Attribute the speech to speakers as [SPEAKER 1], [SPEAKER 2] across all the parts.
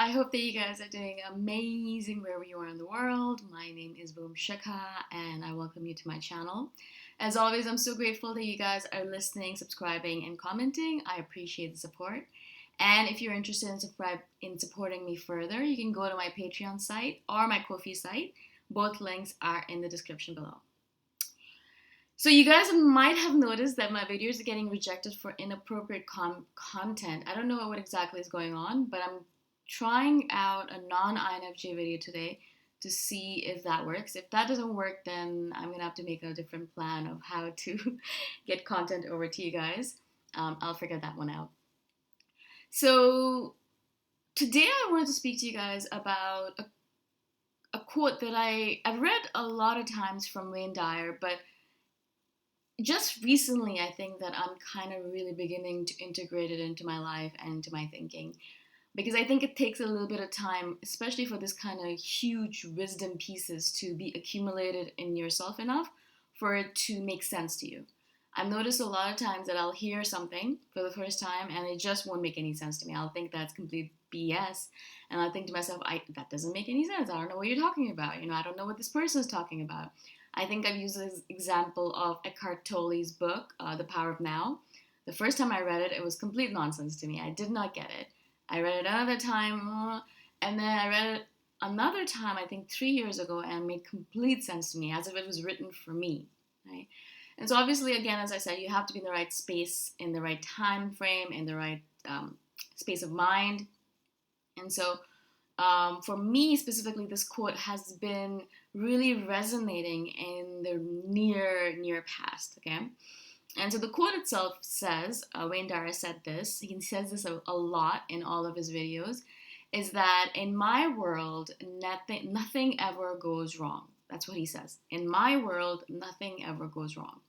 [SPEAKER 1] I hope that you guys are doing amazing wherever you are in the world. My name is Shikha and I welcome you to my channel. As always, I'm so grateful that you guys are listening, subscribing, and commenting. I appreciate the support. And if you're interested in supporting me further, you can go to my Patreon site or my Ko-fi site. Both links are in the description below. So you guys might have noticed that my videos are getting rejected for inappropriate content. I don't know what exactly is going on, but I'm trying out a non-INFJ video today to see if that works. If that doesn't work, then I'm gonna have to make a different plan of how to get content over to you guys. I'll figure that one out. So today I wanted to speak to you guys about a quote that I've read a lot of times from Dyer, but just recently, I think that I'm kind of really beginning to integrate it into my life and into my thinking. Because I think it takes a little bit of time, especially for this kind of huge wisdom pieces to be accumulated in yourself enough for it to make sense to you. I've noticed a lot of times that I'll hear something for the first time and it just won't make any sense to me. I'll think that's complete BS. And I'll think to myself, that doesn't make any sense. I don't know what you're talking about. I don't know what this person is talking about. I think I've used this example of Eckhart Tolle's book, The Power of Now. The first time I read it, it was complete nonsense to me. I did not get it. I read it another time, and then I read it another time, I think 3 years ago, and it made complete sense to me, as if it was written for me, right? And so obviously, again, as I said, you have to be in the right space, in the right time frame, in the right space of mind. And so for me specifically, this quote has been really resonating in the near past, okay? And so the quote itself says, Dyer said this, he says this a lot in all of his videos, is that in my world, nothing ever goes wrong. That's what he says. In my world, nothing ever goes wrong.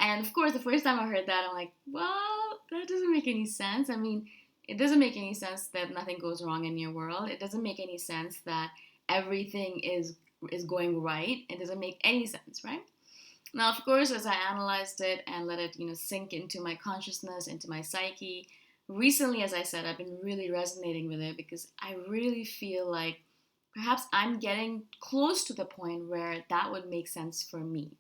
[SPEAKER 1] And of course, the first time I heard that, I'm like, well, that doesn't make any sense. I mean, it doesn't make any sense that nothing goes wrong in your world. It doesn't make any sense that everything is going right. It doesn't make any sense, right? Now, of course, as I analyzed it and let it, sink into my consciousness, into my psyche, recently, as I said, I've been really resonating with it because I really feel like perhaps I'm getting close to the point where that would make sense for me.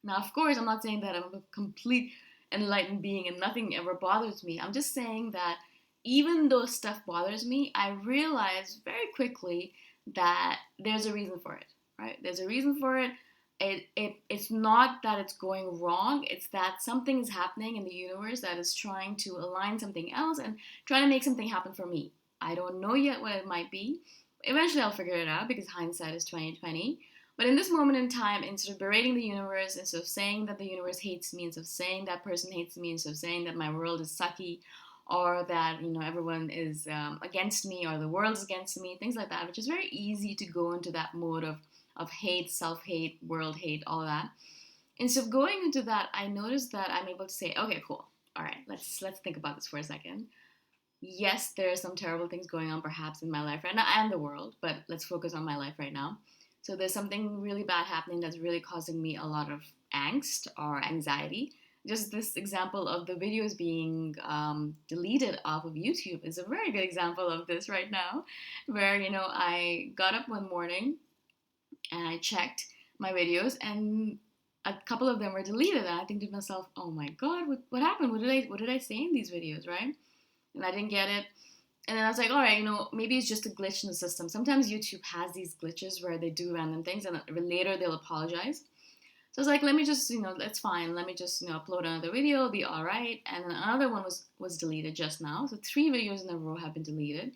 [SPEAKER 1] Now, of course, I'm not saying that I'm a complete enlightened being and nothing ever bothers me. I'm just saying that even though stuff bothers me, I realize very quickly that there's a reason for it, right? There's a reason for it. It's not that it's going wrong. It's that something is happening in the universe that is trying to align something else and trying to make something happen for me. I don't know yet what it might be. Eventually I'll figure it out because hindsight is 2020. But in this moment in time, instead of berating the universe, instead of saying that the universe hates me, instead of saying that person hates me, instead of saying that my world is sucky, or that everyone is against me, or the world is against me, things like that, which is very easy to go into that mode of hate, self-hate, world hate, all of that. Instead of going into that, I noticed that I'm able to say, okay, cool, all right, let's think about this for a second. Yes, there are some terrible things going on perhaps in my life right now and the world, but let's focus on my life right now. So there's something really bad happening that's really causing me a lot of angst or anxiety. Just this example of the videos being deleted off of YouTube is a very good example of this right now, where, I got up one morning and I checked my videos and a couple of them were deleted. And I think to myself, oh my God, what happened? What did I say in these videos, right? And I didn't get it. And then I was like, all right, maybe it's just a glitch in the system. Sometimes YouTube has these glitches where they do random things and later they'll apologize. So I was like, let me just, that's fine. Let me just, upload another video, it'll be all right. And then another one was deleted just now. So 3 videos in a row have been deleted.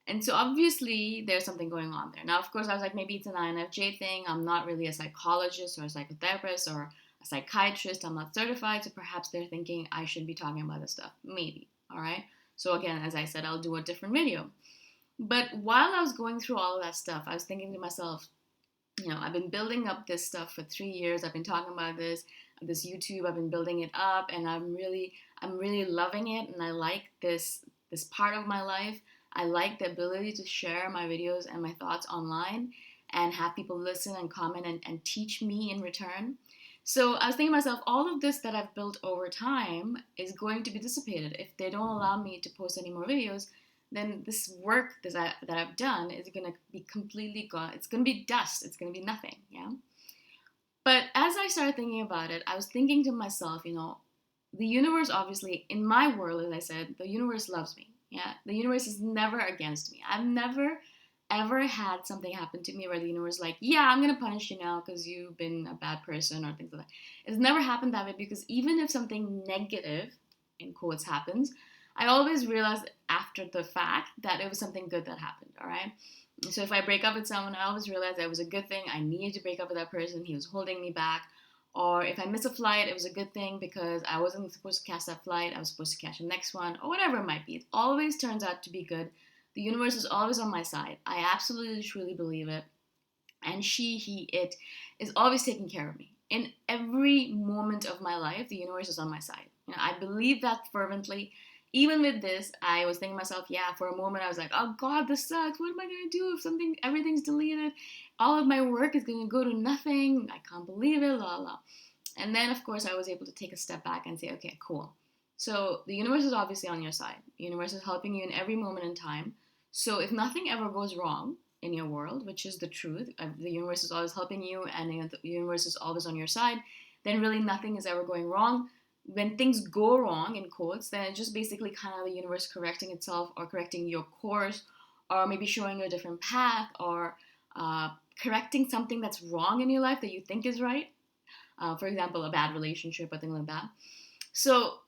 [SPEAKER 1] And so obviously there's something going on there. Now, of course, I was like, maybe it's an INFJ thing. I'm not really a psychologist or a psychotherapist or a psychiatrist. I'm not certified. So perhaps they're thinking I should be talking about this stuff. Maybe. All right. So again, as I said, I'll do a different video. But while I was going through all of that stuff, I was thinking to myself, I've been building up this stuff for 3 years. I've been talking about this YouTube. I've been building it up, and I'm really loving it. And I like this part of my life. I like the ability to share my videos and my thoughts online and have people listen and comment and teach me in return. So I was thinking to myself, all of this that I've built over time is going to be dissipated if they don't allow me to post any more videos. then this work that I've done is going to be completely gone. It's going to be dust. It's going to be nothing. Yeah. But as I started thinking about it, I was thinking to myself, the universe, obviously, in my world, as I said, the universe loves me. Yeah. The universe is never against me. I've never ever had something happen to me where the universe is like, yeah, I'm going to punish you now because you've been a bad person or things like that. It's never happened that way, because even if something negative, in quotes, happens, I always realize after the fact that it was something good that happened, all right? So if I break up with someone, I always realize that it was a good thing. I needed to break up with that person. He was holding me back. Or if I miss a flight, it was a good thing because I wasn't supposed to catch that flight. I was supposed to catch the next one, or whatever it might be. It always turns out to be good. The universe is always on my side. I absolutely, truly believe it. And she, he, it is always taking care of me. In every moment of my life, the universe is on my side. I believe that fervently. Even with this, I was thinking to myself, yeah, for a moment I was like, oh God, this sucks. What am I going to do if everything's deleted? All of my work is going to go to nothing. I can't believe it, la la. And then, of course, I was able to take a step back and say, okay, cool. So the universe is obviously on your side. The universe is helping you in every moment in time. So if nothing ever goes wrong in your world, which is the truth, the universe is always helping you and the universe is always on your side, then really nothing is ever going wrong. When things go wrong, in quotes, then it's just basically kind of the universe correcting itself, or correcting your course, or maybe showing you a different path, or correcting something that's wrong in your life that you think is right. For example, a bad relationship or thing like that. So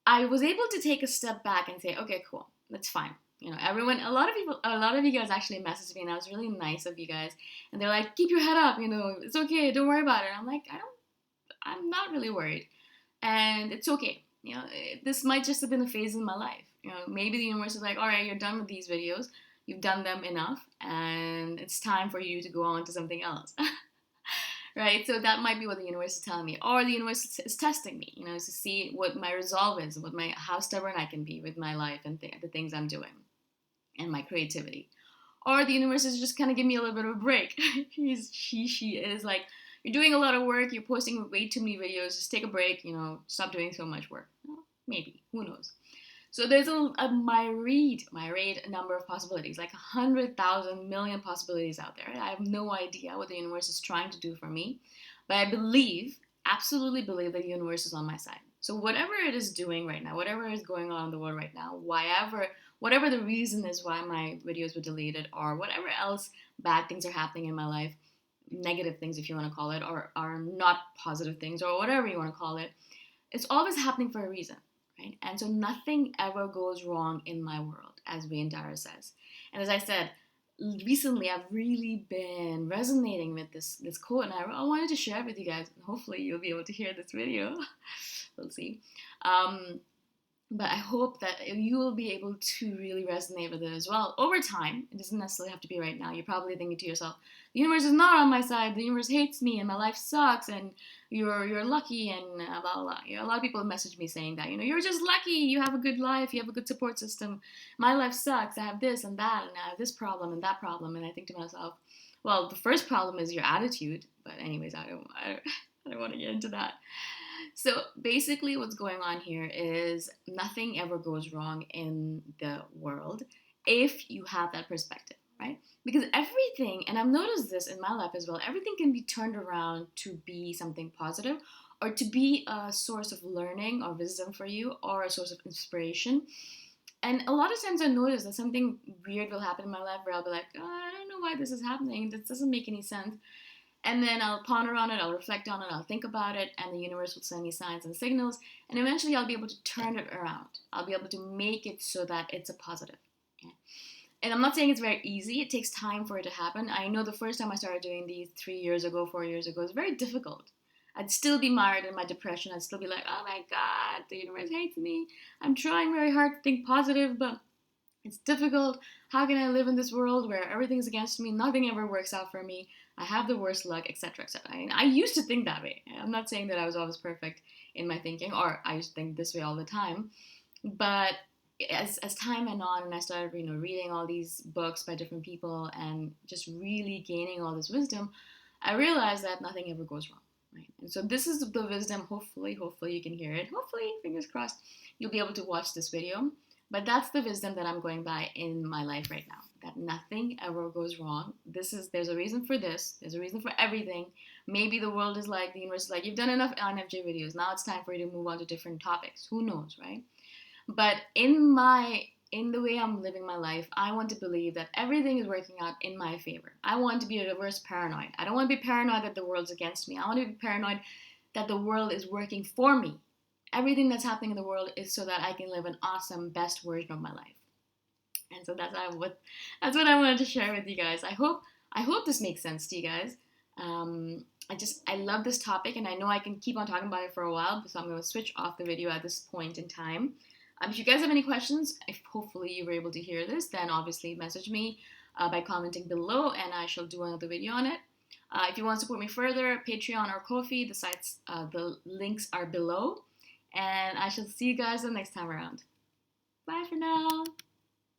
[SPEAKER 1] I was able to take a step back and say, okay, cool, that's fine. Everyone, a lot of you guys actually messaged me, and I was really nice of you guys. And they're like, keep your head up, it's okay, don't worry about it. I'm like, I'm not really worried. And it's okay. This might just have been a phase in my life. Maybe the universe is like, all right, you're done with these videos. You've done them enough, and it's time for you to go on to something else. Right? So that might be what the universe is telling me, or the universe is testing me, to see what my resolve is, how stubborn I can be with my life and the things I'm doing, and my creativity. Or the universe is just kind of giving me a little bit of a break. She is like, you're doing a lot of work, you're posting way too many videos, just take a break, stop doing so much work. Maybe, who knows? So there's a myriad number of possibilities, like 100,000 million possibilities out there. I have no idea what the universe is trying to do for me, but I absolutely believe that the universe is on my side. So whatever it is doing right now, whatever is going on in the world right now, whatever the reason is why my videos were deleted, or whatever else bad things are happening in my life, negative things if you want to call it, or are not positive things, or whatever you want to call it, it's always happening for a reason. Right? And so nothing ever goes wrong in my world, as Dyer says. And as I said, recently I've really been resonating with this quote, and I wanted to share it with you guys. Hopefully you'll be able to hear this video. We'll see. But I hope that you will be able to really resonate with it as well over time. It doesn't necessarily have to be right now. You're probably thinking to yourself, the universe is not on my side, the universe hates me, and my life sucks, and you're lucky, and blah, blah, blah. A lot of people message me saying that, you're just lucky, you have a good life, you have a good support system. My life sucks, I have this and that, and I have this problem and that problem. And I think to myself, well, the first problem is your attitude. But anyways, I don't want to get into that. So basically what's going on here is nothing ever goes wrong in the world if you have that perspective, right? Because everything, and I've noticed this in my life as well, everything can be turned around to be something positive, or to be a source of learning or wisdom for you, or a source of inspiration. And a lot of times I notice that something weird will happen in my life where I'll be like, oh, I don't know why this is happening. This doesn't make any sense. And then I'll ponder on it, I'll reflect on it, I'll think about it, and the universe will send me signs and signals, and eventually I'll be able to turn it around. I'll be able to make it so that it's a positive. Okay? And I'm not saying it's very easy. It takes time for it to happen. I know the first time I started doing these 3 years ago, 4 years ago, it was very difficult. I'd still be mired in my depression. I'd still be like, oh my God, the universe hates me. I'm trying very hard to think positive, but it's difficult. How can I live in this world where everything's against me? Nothing ever works out for me. I have the worst luck, etc., etc. I used to think that way. I'm not saying that I was always perfect in my thinking, or I used to think this way all the time. But as time went on, and I started, reading all these books by different people, and just really gaining all this wisdom, I realized that nothing ever goes wrong. Right? And so this is the wisdom. Hopefully you can hear it. Hopefully, fingers crossed, you'll be able to watch this video. But that's the wisdom that I'm going by in my life right now. That nothing ever goes wrong. There's a reason for this. There's a reason for everything. Maybe the world is like, the universe is like, you've done enough INFJ videos. Now it's time for you to move on to different topics. Who knows, right? But in the way I'm living my life, I want to believe that everything is working out in my favor. I want to be a reverse paranoid. I don't want to be paranoid that the world's against me. I want to be paranoid that the world is working for me. Everything that's happening in the world is so that I can live an awesome, best version of my life. And so that's what I wanted to share with you guys. I hope this makes sense to you guys. I love this topic, and I know I can keep on talking about it for a while, so I'm going to switch off the video at this point in time. If you guys have any questions, if hopefully you were able to hear this, then obviously message me by commenting below, and I shall do another video on it. If you want to support me further, Patreon or Ko-fi, the links are below, and I shall see you guys the next time around. Bye for now.